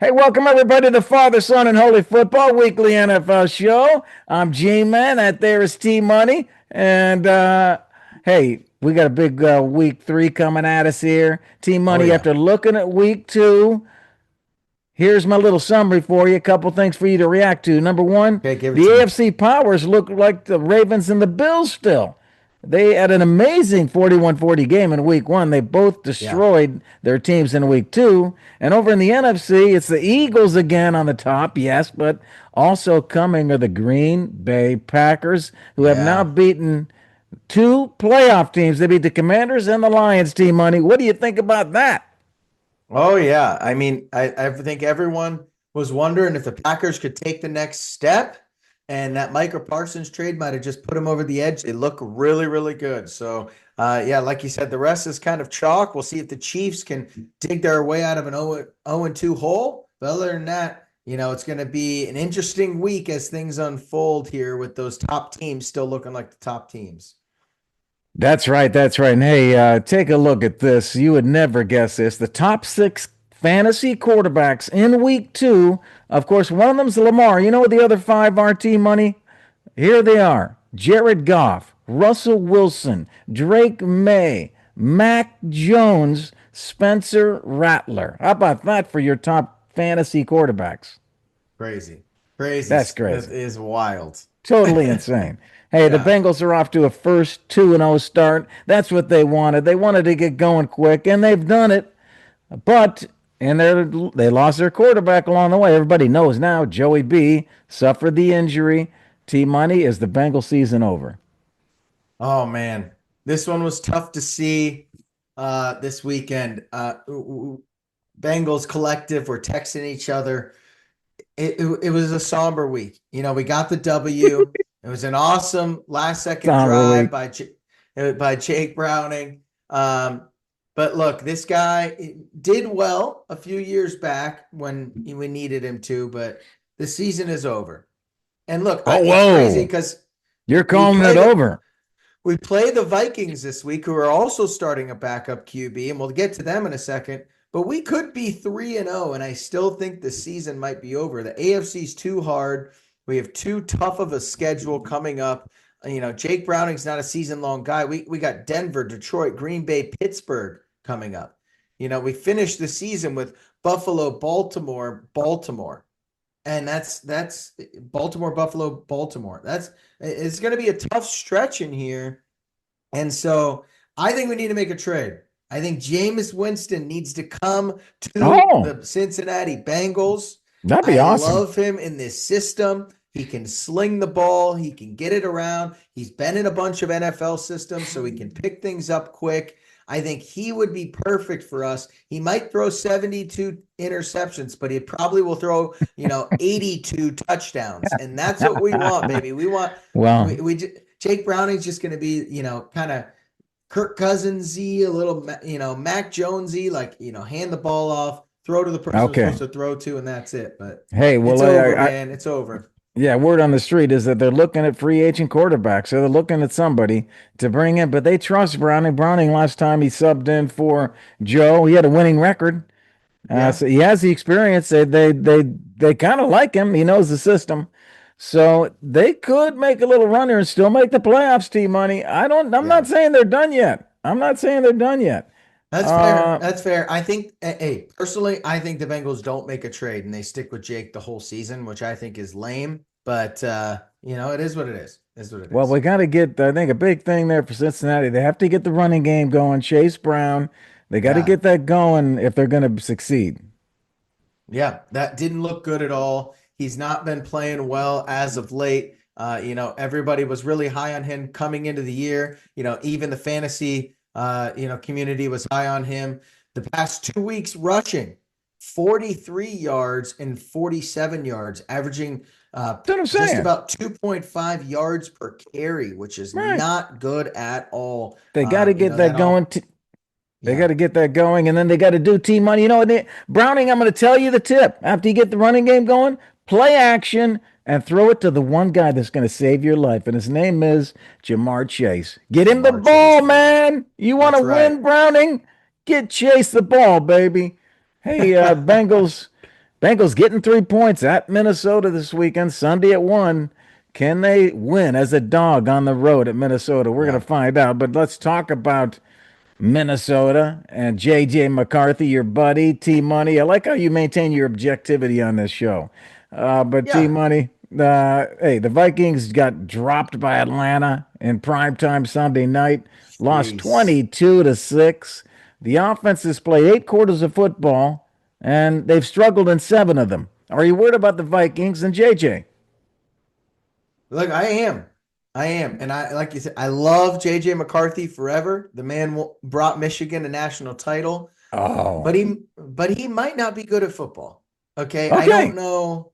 Hey, welcome everybody to the Father, Son, and Holy Football Weekly NFL Show. I'm G-Man. That there is T-Money. And hey, we got a big week 3 coming at us here. Oh T-Money, yeah. after looking at week 2, here's my little summary for you. A couple things for you to react to. Number one, Okay, give it the to me. AFC powers look like the Ravens and the Bills still. They had an amazing 41-40 game in week 1. They both Yeah. destroyed their teams in week 2. And over in the NFC, it's the Eagles again on the top, yes, but also coming are the Green Bay Packers, who have now Yeah. beaten two playoff teams. They beat the Commanders and the Lions, team money. What do you think about that? Oh yeah. I think everyone was wondering if the Packers could take the next step, and that Micah Parsons trade might have just put them over the edge. They look really, really good. So yeah, like you said, the rest is kind of chalk. We'll see if the Chiefs can dig their way out of an 0-2 hole. But other than that, it's going to be an interesting week as things unfold here with those top teams still looking like the top teams. That's right. That's right. And hey, take a look at this. You would never guess this. The top 6 fantasy quarterbacks in week 2. Of course, one of them's Lamar. You know what the other 5 are, T Money? Here they are: Jared Goff, Russell Wilson, Drake May, Mac Jones, Spencer Rattler. How about that for your top fantasy quarterbacks? Crazy. Crazy. That's That crazy. is wild. Totally insane. Hey, the Yeah. Bengals are off to a first 2-0 start. That's what they wanted. They wanted to get going quick, and they've done it. But they lost their quarterback along the way. Everybody knows now Joey B suffered the injury. T Money, is the Bengal season over? Oh man. This one was tough to see this weekend. Bengals collective were texting each other. It was a somber week. We got the W. It was an awesome last second Somber drive week. by Jake Browning. But look, this guy did well a few years back when we needed him to, but the season is over. And look, Oh, it's crazy whoa. because You're we calling play it the over. we play the Vikings this week, who are also starting a backup QB, and we'll get to them in a second. But we could be 3-0, and I still think the season might be over. The AFC's too hard. We have too tough of a schedule coming up. Jake Browning's not a season-long guy. We got Denver, Detroit, Green Bay, Pittsburgh coming up. We finished the season with Buffalo, Baltimore, Baltimore. And that's Baltimore, Buffalo, Baltimore. It's going to be a tough stretch in here. And so I think we need to make a trade. I think Jameis Winston needs to come to Oh, the Cincinnati Bengals. that'd be I awesome. love him in this system. He can sling the ball, he can get it around. He's been in a bunch of NFL systems, so he can pick things up quick. I think he would be perfect for us. He might throw 72 interceptions, but he probably will throw, 82 touchdowns. And that's what we want, baby. We want Well, Jake Browning's just going to be, kind of Kirk Cousins-y, a little, Mac Jonesy, like, hand the ball off, throw to the person who's supposed okay. to throw to, and that's it. But Hey, well, it's over, man. It's over. yeah, word on the street is that they're looking at free agent quarterbacks. So they're looking at somebody to bring in, but they trust Browning. Browning, last time he subbed in for Joe, he had a winning record. Yeah. So he has the experience. They kind of like him. He knows the system. So they could make a little run here and still make the playoffs, T Money. I'm not Yeah. saying they're done yet. I'm not saying they're done yet. That's fair. Uh, That's fair. I think, hey, personally, I think the Bengals don't make a trade and they stick with Jake the whole season, which I think is lame. But it is what it is. It is what it well, is. we got to get, I think, a big thing there for Cincinnati. They have to get the running game going. Chase Brown, they got to Yeah. get that going if they're going to succeed. Yeah. That didn't look good at all. He's not been playing well as of late. Everybody was really high on him coming into the year. Even the fantasy community was high on him. The past 2 weeks rushing 43 yards and 47 yards, averaging That's what I'm just saying. about 2.5 yards per carry, which is Right. not good at all. They got to get that That going. all, They got yeah, to get that going, and then they got to do team money. You know what, Browning? I'm going to tell you the tip. After you get the running game going, play action and throw it to the one guy that's going to save your life, and his name is Jamar Chase. Get him the Jamar Chase, ball, baby. man. You want to That's right. win, Browning? Get Chase the ball, baby. Hey, Bengals. Bengals getting 3 points at Minnesota this weekend, Sunday at 1. Can they win as a dog on the road at Minnesota? We're going Yeah. to find out. But let's talk about Minnesota and JJ McCarthy, your buddy, T Money. I like how you maintain your objectivity on this show. But T Yeah. Money, hey, the Vikings got dropped by Atlanta in primetime Sunday night, lost Jeez. 22-6. The offenses play 8 quarters of football, and they've struggled in 7 of them. Are you worried about the Vikings and JJ? Look, I am. I am. And I, like you said, I love JJ McCarthy forever. The man brought Michigan a national title, Oh, but he might not be good at football. Okay. I don't okay. know.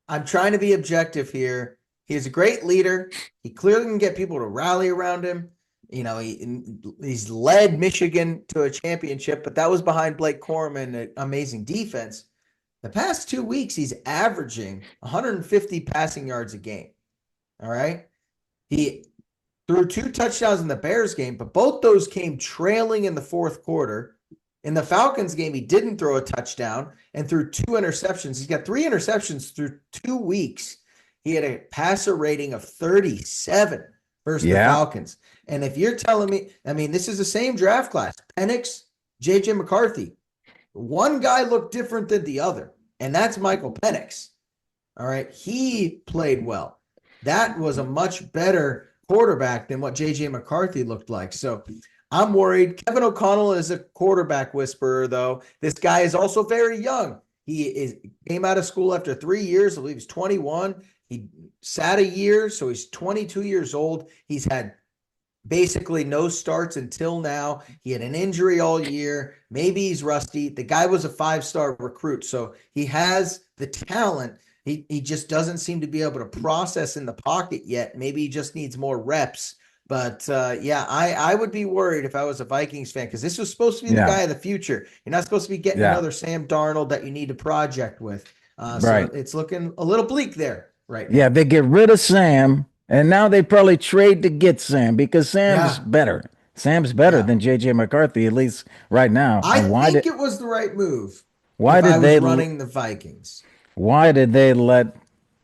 I'm trying to be objective here. He's a great leader. He clearly can get people to rally around him. He's led Michigan to a championship, but that was behind Blake Corum and an amazing defense. The past 2 weeks, he's averaging 150 passing yards a game. All right. He threw 2 touchdowns in the Bears game, but both those came trailing in the fourth quarter. In the Falcons game, he didn't throw a touchdown and threw 2 interceptions. He's got 3 interceptions through 2 weeks. He had a passer rating of 37 versus the Yeah. Falcons. And if you're telling me, I mean, this is the same draft class, Penix, JJ McCarthy. One guy looked different than the other, and that's Michael Penix. All right. He played well. That was a much better quarterback than what JJ McCarthy looked like. So I'm worried. Kevin O'Connell is a quarterback whisperer, though. This guy is also very young. Came out of school after 3 years. I believe he's 21. He sat a year, so he's 22 years old. He's had basically no starts until now. He had an injury all year. Maybe he's rusty. The guy was a 5-star recruit, so he has the talent. He just doesn't seem to be able to process in the pocket yet. Maybe he just needs more reps. But yeah, I would be worried if I was a Vikings fan, because this was supposed to be the Yeah. guy of the future. You're not supposed to be getting Yeah. another Sam Darnold that you need to project with. So Right. it's looking a little bleak there right Yeah, now. they get rid of Sam, and now they probably trade to get Sam because Sam's Yeah, better. Sam's better yeah. than JJ McCarthy, at least right now. I And think it was the right move why if I did was they running the Vikings. why did they let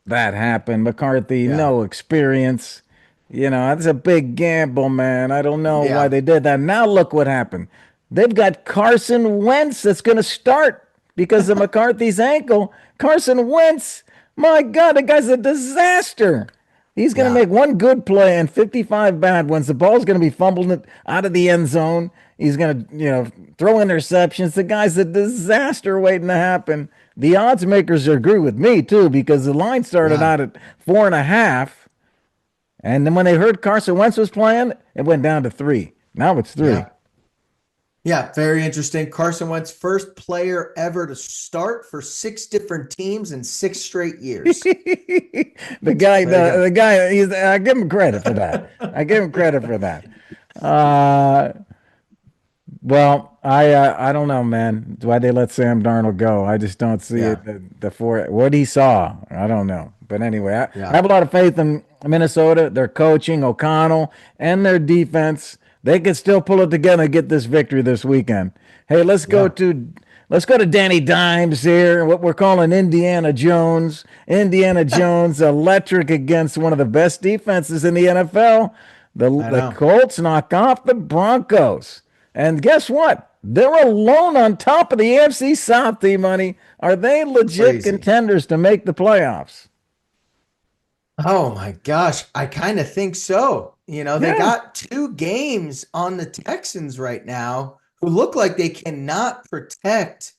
that happen? McCarthy, Yeah. no experience. That's a big gamble, man. I don't know why Yeah. they did that. Now look what happened. They've got Carson Wentz that's going to start because of McCarthy's ankle. Carson Wentz, my God, the guy's a disaster. He's going to Yeah. make one good play and 55 bad ones. The ball's going to be fumbled out of the end zone. He's going to, throw interceptions. The guy's a disaster waiting to happen. The odds makers agree with me too because the line started Yeah. out at 4.5, and then when they heard Carson Wentz was playing, it went down to 3. Now it's 3. Yeah. Yeah. Very interesting. Carson Wentz, first player ever to start for 6 different teams in 6 straight years. The guy, There you the, go. the guy, I give him credit for that. I give him credit for that. Uh, Well, I don't know, man. Why they let Sam Darnold go? I just don't see Yeah. it. What he saw, I don't know. But anyway, I Yeah. have a lot of faith in Minnesota, their coaching, O'Connell, and their defense. They can still pull it together and get this victory this weekend. Hey, Yeah. let's go to Danny Dimes here. What we're calling Indiana Jones. Indiana Jones electric against one of the best defenses in the NFL. The I the know. Colts knock off the Broncos. And guess what? They're alone on top of the AFC South, D-Money. Are they legit Crazy. contenders to make the playoffs? Oh my gosh. I kind of think so. They Yeah. got 2 games on the Texans right now who look like they cannot protect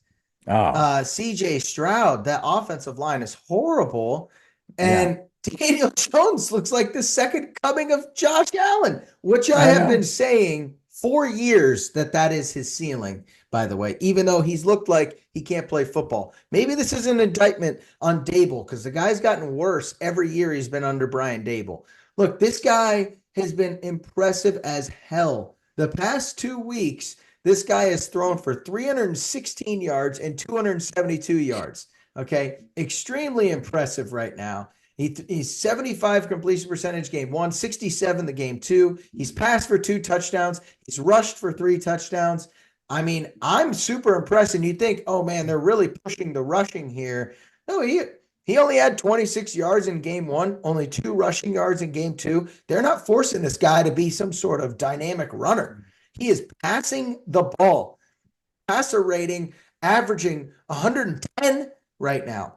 Oh, CJ Stroud. That offensive line is horrible. yeah. And Daniel Jones looks like the second coming of Josh Allen, which I I have been know. saying for years that is his ceiling, by the way, even though he's looked like he can't play football. Maybe this is an indictment on Dable because the guy's gotten worse every year he's been under Brian Dable. Look, this guy has been impressive as hell. The past 2 weeks, this guy has thrown for 316 yards and 272 yards. Okay. Extremely impressive right now. He's 75 completion percentage game one, 67 the game two. He's passed for 2 touchdowns. He's rushed for 3 touchdowns. I mean, I'm super impressed. And you think, oh man, they're really pushing the rushing here. No, he only had 26 yards in game one, only 2 rushing yards in game two. They're not forcing this guy to be some sort of dynamic runner. He is passing the ball, passer rating averaging 110 right now.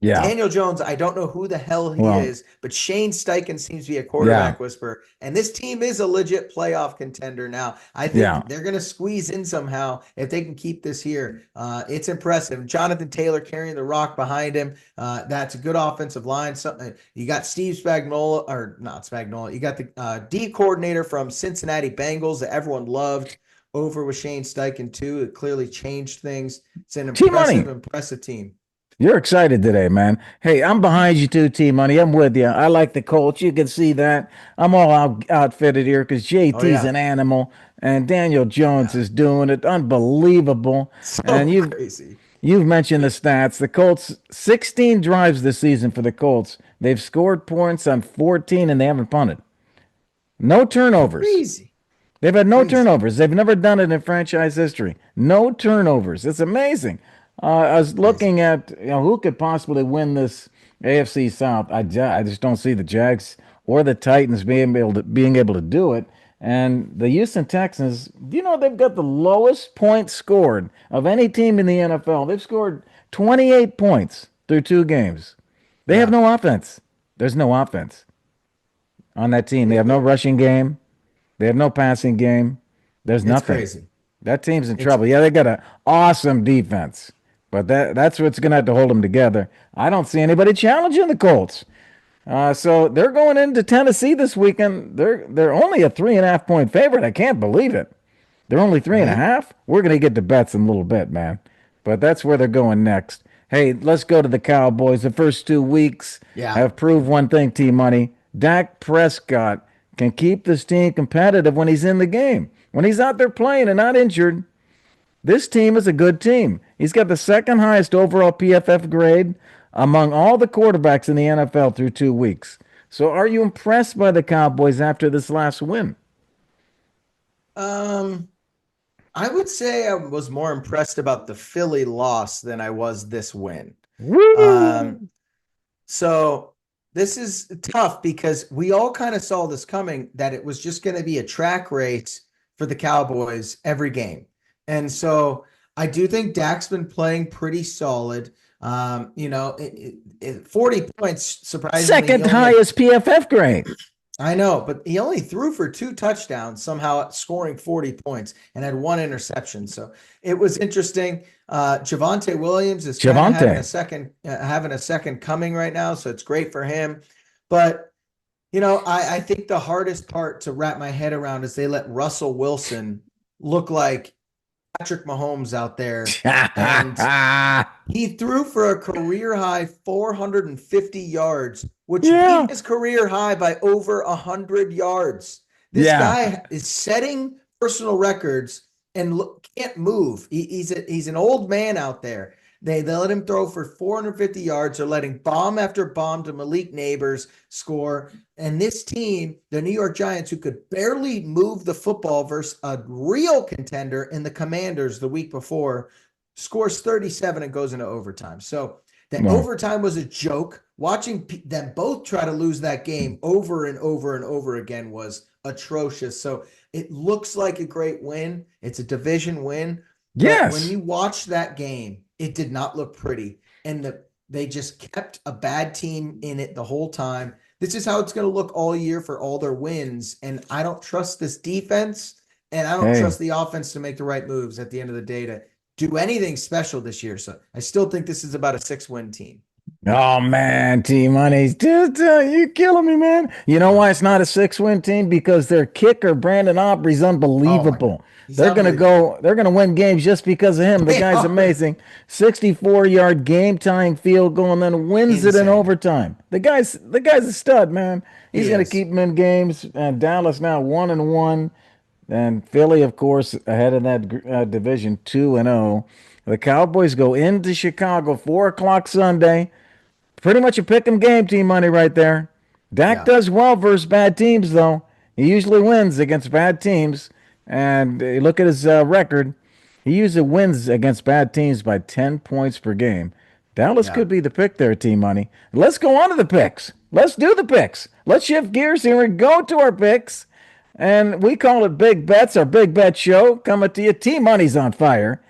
Yeah. Daniel Jones, I don't know who the hell he Well, is, but Shane Steichen seems to be a yeah. quarterback whisperer. And this team is a legit playoff contender now. I Yeah. think they're going to squeeze in somehow if they can keep this here. It's impressive. Jonathan Taylor carrying the rock behind him. That's a good offensive line. You got Steve Spagnuolo, or not Spagnuolo. You got the D coordinator from Cincinnati Bengals that everyone loved over with Shane Steichen, too. It clearly changed things. It's an T Money. impressive team. You're excited today, man. Hey, I'm behind you too, T Money. I'm with you. I like the Colts. You can see that. I'm all outfitted here because Oh, JT's yeah. an animal and Daniel Jones Yeah. is doing it. Unbelievable. And So you've crazy. you've mentioned the stats. The Colts, 16 drives this season for the Colts. They've scored points on 14 and they haven't punted. No turnovers. Crazy. They've had no Crazy. turnovers. They've never done it in franchise history. No turnovers. It's amazing. I was Crazy. looking at who could possibly win this AFC South. I just don't see the Jags or the Titans being able to do it. And the Houston Texans, do you know they've got the lowest points scored of any team in the NFL? They've scored 28 points through 2 games. They have Yeah. no offense. There's no offense on that team. They have no rushing game. They have no passing game. There's It's nothing. crazy. That team's in It's trouble. Yeah, they got an awesome defense, but that's what's going to have to hold them together. I don't see anybody challenging the Colts. So they're going into Tennessee this weekend. They're only a 3.5 point favorite. I can't believe it. They're only three and a right. half. We're going to get to bets in a little bit, man. But that's where they're going next. Hey, let's go to the Cowboys. The first 2 weeks Yeah. have proved one thing, T Money. Dak Prescott can keep this team competitive when he's in the game. When he's out there playing and not injured, this team is a good team. He's got the second highest overall PFF grade among all the quarterbacks in the NFL through 2 weeks. So are you impressed by the Cowboys after this last win? Um, I would say I was more impressed about the Philly loss than I was this win. Um, Woo! so this is tough because we all kind of saw this coming that it was just going to be a track race for the Cowboys every game. And so I do think Dak's been playing pretty solid. 40 points, surprisingly, he Second only had. highest PFF grade. I know, but he only threw for 2 touchdowns, somehow scoring 40 points and had 1 interception. So it was interesting. Javonte Williams is kind of Javante. having a second coming right now, so it's great for him. But I think the hardest part to wrap my head around is they let Russell Wilson look like Patrick Mahomes out there, and he threw for a career high 450 yards, which beat Yeah. his career high by over 100 yards. This Yeah. guy is setting personal records and can't move. He's an old man out there. They let him throw for 450 yards. They're letting bomb after bomb to Malik Neighbors score. And this team, the New York Giants, who could barely move the football versus a real contender in the Commanders the week before, scores 37 and goes into overtime. So the Well, overtime was a joke. Watching them both try to lose that game over and over and over again was atrocious. So it looks like a great win. It's a division win. But when yes. you watch that game, it did not look pretty. And they just kept a bad team in it the whole time. This is how it's going to look all year for all their wins. And I don't trust this defense, and I don't Hey. trust the offense to make the right moves at the end of the day to do anything special this year. So I still think this is about a 6-win team. Oh man, T Money's just you killing me, man. You know Yeah. why it's not a 6-win team? Because their kicker, Brandon Aubrey's Oh my unbelievable. God. He's unbelievable. They're gonna win games just because of him. The They guy's are amazing. 64-yard game tying field goal and then wins it in insane. overtime. The guy's a stud, man. He's He gonna is. keep them in games. And Dallas now 1-1. And Philly, of course, ahead of that division 2-0. The Cowboys go into Chicago 4 o'clock Sunday. Pretty much a pick 'em game, Team Money right there. Dak Yeah. does well versus bad teams, though. He usually wins against bad teams. And look at his record. He usually wins against bad teams by 10 points per game. Dallas Yeah. could be the pick there, Team Money. Let's go on to the picks. Let's do the picks. Let's shift gears here and go to our picks. And we call it Big Bets, our Big Bet show. Coming to you. Team Money's on fire.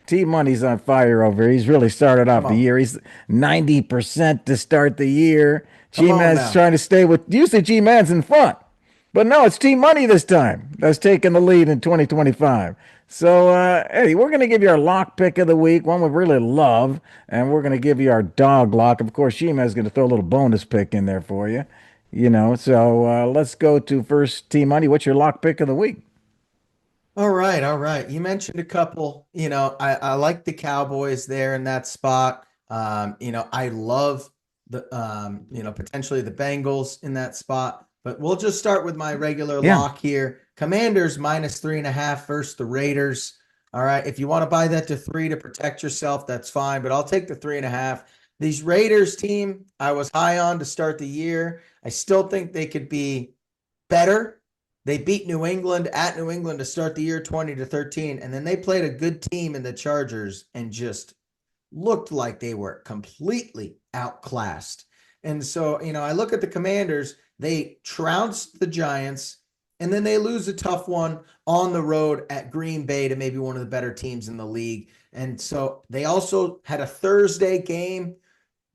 Team Money's on fire over here. He's really started Come off the on. year. He's 90% to start the year. Come G on Man's now. trying to stay with, usually G Man's in front. But no, it's Team Money this time that's taking the lead in 2025. So, hey, we're going to give you our lock pick of the week, one we really love, and we're going to give you our dog lock. Of course, Shima is going to throw a little bonus pick in there for you, So let's go to first Team Money. What's your lock pick of the week? All right, all right. You mentioned a couple, I like the Cowboys there in that spot. I love potentially the Bengals in that spot, but we'll just start with my regular Yeah. lock here. Commanders -3.5 versus the Raiders. All right. If you want to buy that to 3 to protect yourself, that's fine, but I'll take the 3.5. These Raiders team, I was high on to start the year. I still think they could be better. They beat New England at New England to start the year 20-13, and then they played a good team in the Chargers and just looked like they were completely outclassed. And so, I look at the Commanders, they trounced the Giants, and then they lose a tough one on the road at Green Bay to maybe one of the better teams in the league. And so they also had a Thursday game.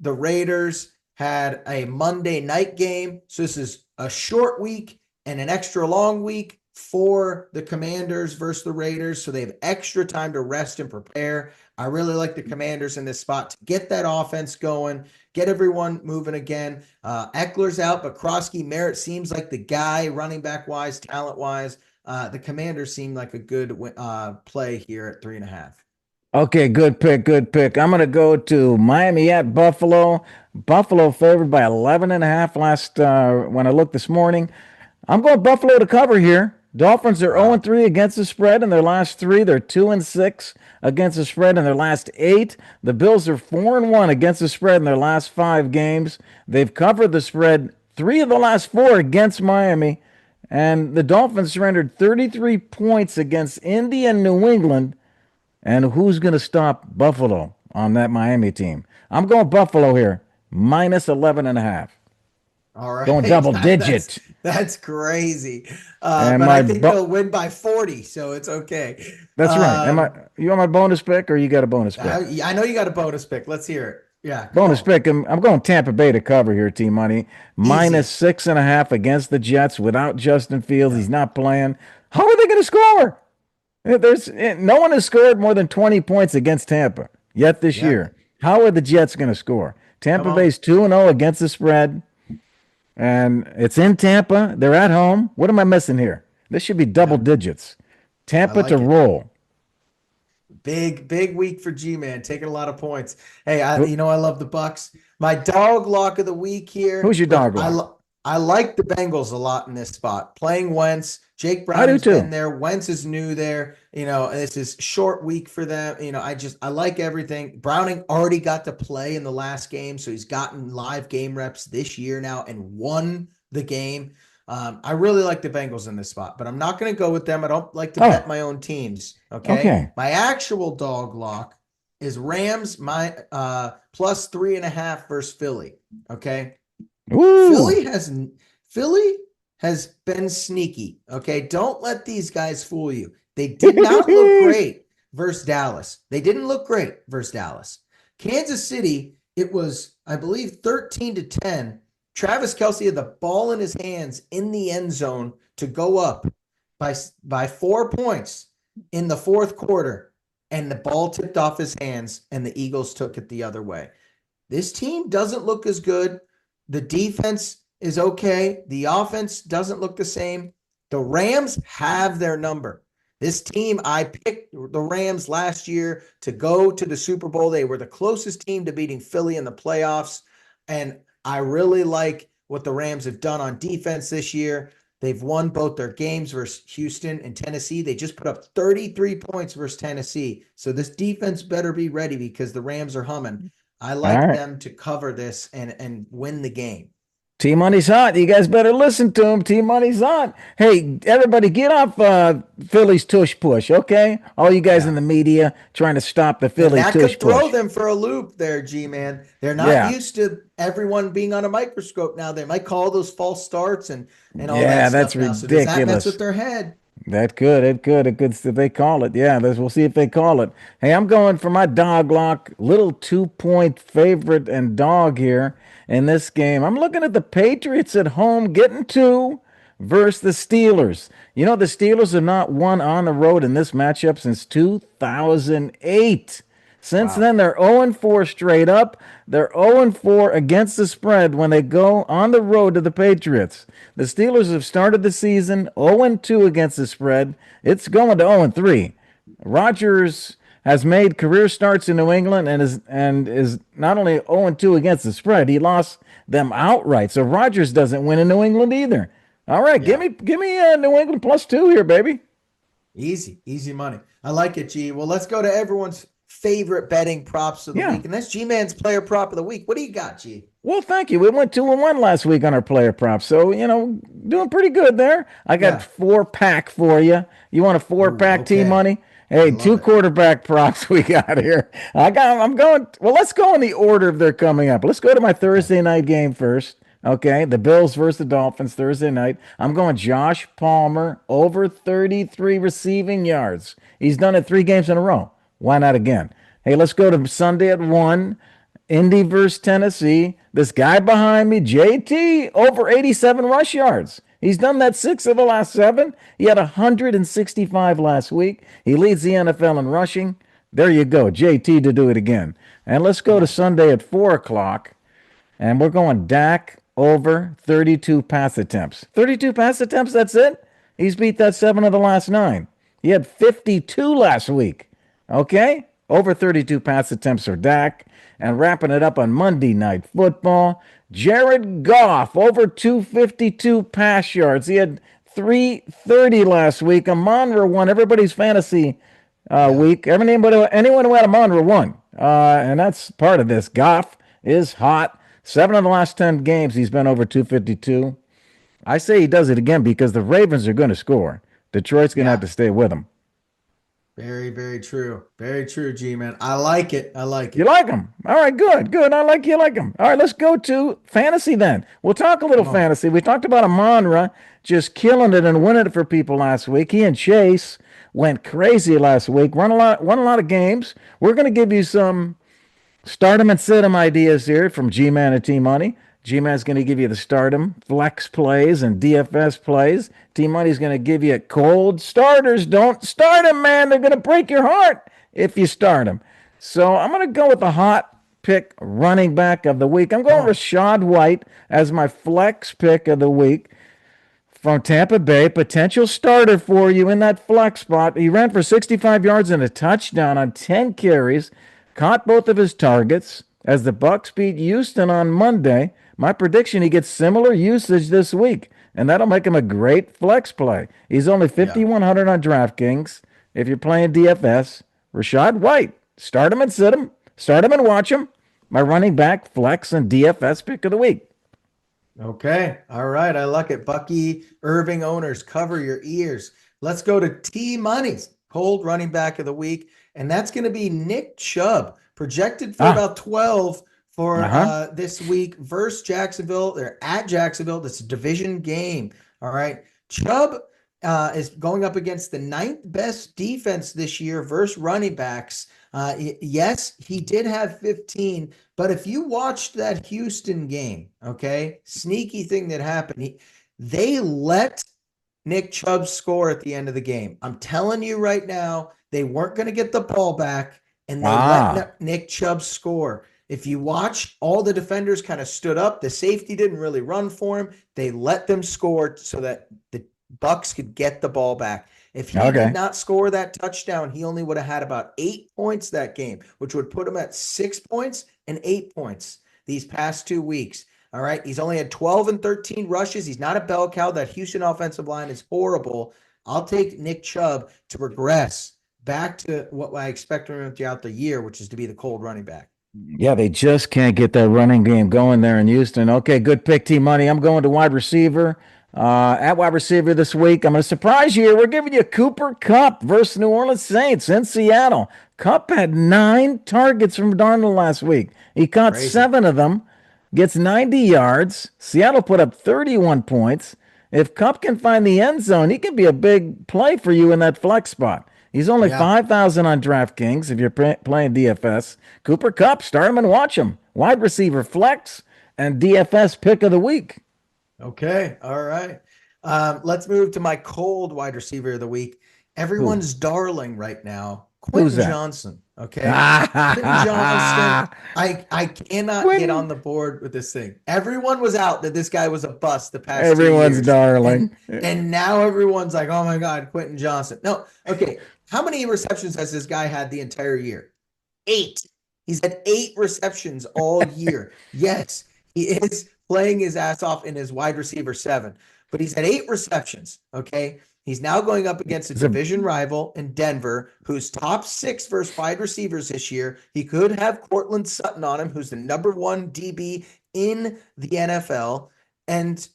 The Raiders had a Monday night game. So this is a short week and an extra long week for the Commanders versus the Raiders. So they have extra time to rest and prepare. I really like the Commanders in this spot to get that offense going, get everyone moving again. Eckler's out, but Krosky Merritt seems like the guy running back wise, talent wise. The Commanders seem like a good play here at 3.5. Okay, good pick, good pick. I'm going to go to Miami at Buffalo. Buffalo favored by 11 and a half last when I looked this morning. I'm going Buffalo to cover here. Dolphins are Wow. 0-3 against the spread in their last three. They're 2-6 against the spread in their last eight. The Bills are 4-1 against the spread in their last five games. They've covered the spread three of the last four against Miami. And the Dolphins surrendered 33 points against Indy and New England. And who's going to stop Buffalo on that Miami team? I'm going Buffalo here, minus 11 and a half. All Going right. double That's digit. that's crazy. And But I think they'll win by 40, so it's okay. that's right. You want my bonus pick or you got a bonus pick? I know you got a bonus pick. Let's hear it. Yeah, come Bonus on. pick. I'm going Tampa Bay to cover here, Team Money. Minus Easy. 6.5 against the Jets without Justin Fields. Yeah, He's not playing. How are they going to score? No one has scored more than 20 points against Tampa yet this yeah. year. How are the Jets going to score? Come Tampa on. Bay's 2-0 against the spread. And it's in Tampa. They're at home. What am I missing here? This should be double Yeah, digits. I Tampa to like it. roll. Big week for G-Man, taking a lot of points. Hey, Who, I love the Bucks. My dog lock of the week here. who's your Look, dog lock? I like the Bengals a lot in this spot. Playing Wentz, Jake I do Browning's been too. there. Wentz is new there. This is short week for them. I like everything. Browning already got to play in the last game, so he's gotten live game reps this year now and won the game. I really like the Bengals in this spot, but I'm not going to go with them. I don't like to bet Oh, my own teams. Okay. okay. My actual dog lock is Rams my plus 3.5 versus Philly. Okay. Ooh. Philly has Philly has been sneaky. Okay. Don't let these guys fool you. They did not look great versus Dallas. They didn't look great versus Dallas. Kansas City, it was, I believe, 13-10. Travis Kelce had the ball in his hands in the end zone to go up by 4 points in the fourth quarter, and the ball tipped off his hands, and the Eagles took it the other way. This team doesn't look as good. The defense is okay. The offense doesn't look the same. The Rams have their number. This team, I picked the Rams last year to go to the Super Bowl. They were the closest team to beating Philly in the playoffs. And I really like what the Rams have done on defense this year. They've won both their games versus Houston and Tennessee. They just put up 33 points versus Tennessee. So this defense better be ready because the Rams are humming. I All like right. them to cover this and win the game. T Money's hot. You guys better listen to him. T Money's hot. Hey, everybody, get off Philly's tush push, okay? All you guys in Yeah. the media trying to stop the And Philly that tush could throw push. them for a loop there, G-Man. They're not Yeah, used to everyone being on a microscope now. They might call those false starts and all that yeah, that's stuff now. So does that mess with ridiculous. their head? That could, it could, it could. If they call it, yeah. We'll see if they call it. Hey, I'm going for my dog lock, little 2 point favorite and dog here in this game. I'm looking at the Patriots at home getting two versus the Steelers. You know, the Steelers have not won on the road in this matchup since 2008. Since Wow. then, they're 0-4 straight up. They're 0-4 against the spread when they go on the road to the Patriots. The Steelers have started the season 0-2 against the spread. It's going to 0-3. Rodgers has made career starts in New England and is not only 0-2 against the spread, he lost them outright. So Rodgers doesn't win in New England either. All right, give Yeah. me give me New England +2 here, baby. Easy, easy money. I like it, G. Well, let's go to everyone's favorite betting props of the Yeah. week, and that's G-Man's player prop of the week. What do you got, G? Well, thank you. We went 2-1 last week on our player props. So, doing pretty good there. I got Yeah. 4 pack for you. You want a four Ooh, pack T okay. money? I Hey, love two it. quarterback props we got here. I'm going, well, let's go in the order of their coming up. Let's go to my Okay. Thursday night game first. Okay. The Bills versus the Dolphins Thursday night. I'm going Josh Palmer over 33 receiving yards. He's done it 3 games in a row. Why not again? Hey, let's go to Sunday at 1. Indy versus Tennessee. This guy behind me, JT, over 87 rush yards. He's done that 6 of the last 7. He had 165 last week. He leads the NFL in rushing. There you go, JT to do it again. And let's I go to like it. Sunday at 4 o'clock. And we're going Dak over 32 pass attempts. 32 pass attempts, that's it? He's beat that 7 of the last 9. He had 52 last week. Okay? Over 32 pass attempts for Dak. And wrapping it up on Monday Night Football, Jared Goff over 252 pass yards. He had 330 last week. Amonra won everybody's fantasy Yeah. week. Anyone who had Amonra won. And that's part of this. Goff is hot. 7 of the last 10 games, he's been over 252. I say he does it again because the Ravens are going to score. Detroit's going to have Yeah. to stay with him. Very, very true. Very true, G-Man. I like it. I like You it. like him? All right, good, good. I like you like him. All right, let's go to fantasy then. We'll talk a little Come on. fantasy. We talked about Amonra just killing it and winning it for people last week. He and Chase went crazy last week. Won a lot of games. We're going to give you some stardom and sit 'em ideas here from G-Man and T Money. G-Man's going to give you the stardom, flex plays, and DFS plays. T Money's going to give you cold starters. Don't start them, man. They're going to break your heart if you start them. So I'm going to go with the hot pick running back of the week. I'm Come going on. Rashad White as my flex pick of the week from Tampa Bay, potential starter for you in that flex spot. He ran for 65 yards and a touchdown on 10 carries, caught both of his targets as the Bucks beat Houston on Monday. My prediction, he gets similar usage this week, and that'll make him a great flex play. He's only Yeah. 5,100 on DraftKings. If you're playing DFS, Rashad White, start him and sit him, start him and watch him. My running back, flex, and DFS pick of the week. Okay. All right. I like it. Bucky Irving owners, cover your ears. Let's go to T Money's cold running back of the week. And that's going to be Nick Chubb, projected for Ah, about 12 for uh-huh. this week versus Jacksonville. They're at Jacksonville. That's a division game. All right. Chubb is going up against the ninth best defense this year versus running backs. Yes, he did have 15, but if you watched that Houston game, okay, sneaky thing that happened, they let Nick Chubb score at the end of the game. I'm telling you right now, they weren't going to get the ball back, and they Ah, let Nick Chubb score. If you watch, all the defenders kind of stood up. The safety didn't really run for him. They let them score so that the Bucks could get the ball back. If he did okay. not score that touchdown, he only would have had about 8 points that game, which would put him at 6 points and 8 points these past 2 weeks. All right. He's only had 12 and 13 rushes. He's not a bell cow. That Houston offensive line is horrible. I'll take Nick Chubb to regress back to what I expect from him throughout the year, which is to be the cold running back. Yeah, they just can't get that running game going there in Houston. Okay, good pick, T Money. I'm going to wide receiver. At wide receiver this week, I'm going to surprise you. We're giving you Cooper Kupp versus New Orleans Saints in Seattle. Kupp had 9 targets from Darnold last week. He caught Crazy. 7 of them, gets 90 yards. Seattle put up 31 points. If Kupp can find the end zone, he can be a big play for you in that flex spot. He's only Yeah. 5,000 on DraftKings if you're playing DFS. Cooper Kupp, start him and watch him. Wide receiver flex and DFS pick of the week. Okay. All right. Let's move to my cold wide receiver of the week. Who? Everyone's darling right now, Who's Quentin that? Johnson. Okay. Quentin Johnston. I cannot get on Quinn. the board with this thing. Everyone was out that this guy was a bust the past two Everyone's years. darling. And now everyone's like, oh my God, Quentin Johnson. No, okay. How many receptions has this guy had the entire year? 8. He's had 8 receptions all year. Yes, he is playing his ass off in his wide receiver 7, but he's had 8 receptions. Okay. He's now going up against a It's a, division rival in Denver, who's top 6 versus wide receivers this year. He could have Cortland Sutton on him, who's the #1 DB in the NFL. And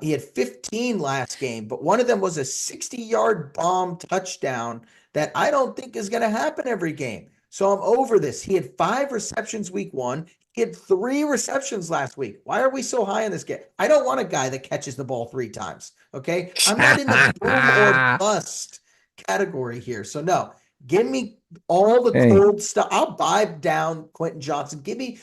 he had 15 last game, but one of them was a 60-yard bomb touchdown that I don't think is going to happen every game. So I'm over this. He had 5 receptions week 1. He had 3 receptions last week. Why are we so high on this guy? I don't want a guy that catches the ball 3 times. Okay. I'm not in the boom or bust category here. So no, give me all the hey, cold stuff. I'll buy down Quentin Johnson. Give me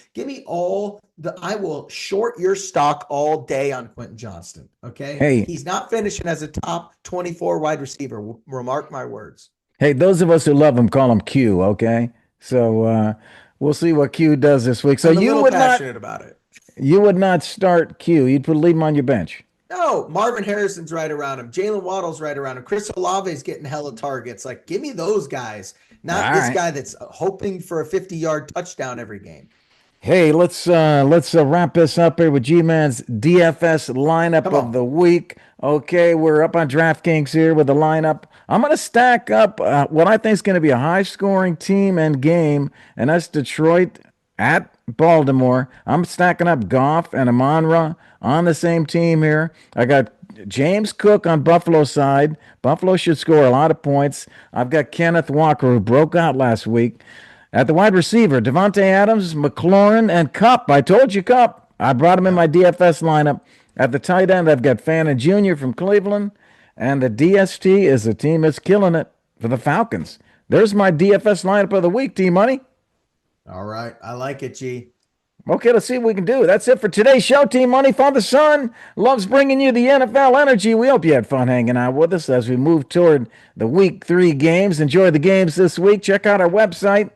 all I will short your stock all day on Quentin Johnston. Okay. hey, He's not finishing as a top 24 wide receiver. Remark my words. hey, those of us who love him call him Q, okay? So we'll see what Q does this week. So I'm a little passionate about it. you would not start Q. You'd put leave him on your bench. No, Marvin Harrison's right around him. Jalen Waddle's right around him. Chris Olave's getting hella targets. Like, give me those guys, All not this right. guy that's hoping for a 50-yard touchdown every game. Hey, let's wrap this up here with G-Man's DFS lineup Come of on. the week. Okay, we're up on DraftKings here with the lineup. I'm going to stack up what I think is going to be a high-scoring team and game, and that's Detroit at Baltimore. I'm stacking up Goff and Amon-Ra on the same team here. I got James Cook on Buffalo's side. Buffalo should score a lot of points. I've got Kenneth Walker, who broke out last week. At the wide receiver, Devontae Adams, McLaurin, and Cup. I told you Cup. I brought him in Yeah. my DFS lineup. At the tight end, I've got Fannin Jr. from Cleveland. And the DST is a team that's killing it for the Falcons. There's my DFS lineup of the week, T Money. All right. I like it, G. Okay, let's see what we can do. That's it for today's show, Team Money. Father Son loves bringing you the NFL energy. We hope you had fun hanging out with us as we move toward the week 3 games. Enjoy the games this week. Check out our website,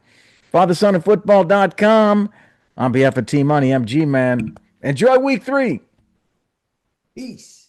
fathersonandfootball.com. On behalf of Team Money, I'm G Man. Enjoy week 3. Peace.